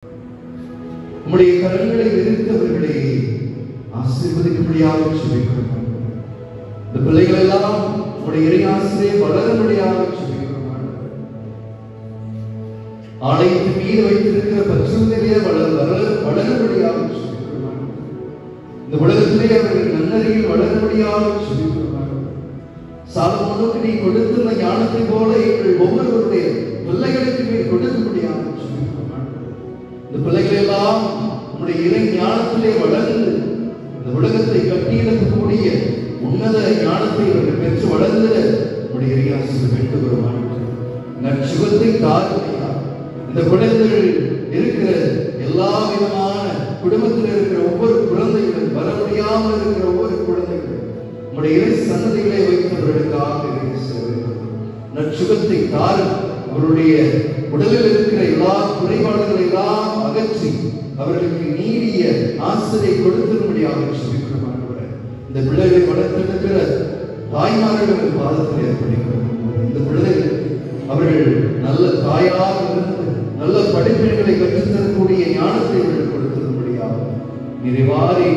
உம்முடைய கரங்களை விரித்தவர்களை ஆசீர்வதிக்கும்படியாக ஜெபிக்கிறோம். இந்த பிள்ளைகள் எல்லாம் உம்முடைய இறையாசிரியை வளரும்படியாக ஜெபிக்கிறோம். ஆலயத்தின் மீது வைத்திருக்கிற பற்றுதலே வளரும்படியாக ஜெபிக்கிறோம். இந்த உலகத்திலே அவர்கள் நன்னறியில் வளரும்படியாக ஜெபிக்கிறோம். சாலமோனுக்கு நீ கொடுத்துள்ள ஞானத்தை போல எங்கள் ஒவ்வொருவருடைய பிள்ளைகளுக்கு நீர் கொடுக்கும்படியாக ஜெபிக்கிறோம். இந்த பிள்ளைகள் எல்லாம் உம்முடைய இறை ஞானத்திலே வளர்ந்து இந்த உலகத்தை கட்டியெழுப்பக்கூடிய உன்னத ஞானத்தை இவர்கள் பெற்று வளர்ந்து உம்முடைய இறையாசிரியர் வேண்டுகிறோம். நற்சுகத்தை தாருமையா இந்த குழந்தைகள் இருக்கிற எல்லா விதமான குடும்பத்தில் இருக்கிற ஒவ்வொரு குழந்தைகளும் வர முடியாமல் இருக்கிற ஒவ்வொரு குழந்தைகளும் உம்முடைய இறை சன்னதிகளை வைத்தவர்களுக்காக நற்சுகத்தை தாரும். அவருடைய உடலில் இருக்கிற எல்லா குறைபாடுகளை எல்லாம் அகற்றி அவர்களுக்கு நீடிய ஆசிரியை கொடுத்திரும்படியாக ஜெபிக்கிறோம். இந்த பிள்ளைகளை வளர்த்தெடுக்கிற தாய்மார்கள் பாதத்தில் ஏற்படுகிறோம். இந்த பிள்ளைகள் அவர்கள் நல்ல தாயாக இருந்து நல்ல படிப்பினைகளை கற்றுத்தரக்கூடிய ஞானத்தை அவர்கள் கொடுத்திரும்படியாக நிறைவாரி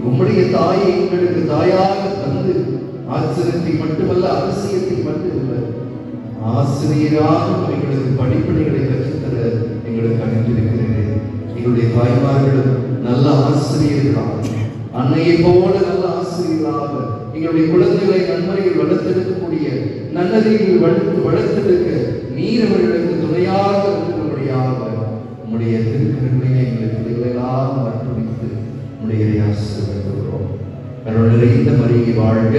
உம்முடைய தாயை எங்களுக்கு தாயாக தந்து ஆச்சரியத்தை மட்டுமல்ல அவசியத்தை மட்டுமல்ல ஆசிரியராக எங்களுக்கு படிப்பினைகளை கற்றுத்தர எங்களுக்கு அனுப்பியிருக்கிறேன். எங்களுடைய தாய்மார்களும் நல்ல ஆசிரியர்களாக அன்னையை போல நல்ல ஆசிரியர்களாக எங்களுடைய குழந்தைகளை நன்மையில் வளர்த்தெடுக்கக்கூடிய நன்னதியில் வளர்த்தெடுக்க நீர் அவர்களுக்கு துணையாக இருக்கும்படியாக உம்முடைய திருக்கரங்களை எங்கள் பிள்ளைகளாக அர்ப்பணித்து உம்முடைய ஆசீர்வதிக்கிறோம். அருள் நிறைந்த மரியே வாழ்க.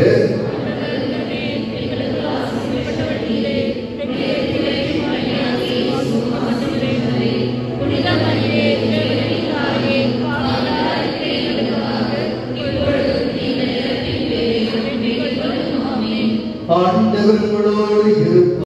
ஆண்டவர் உங்களோடு இருப்பார்.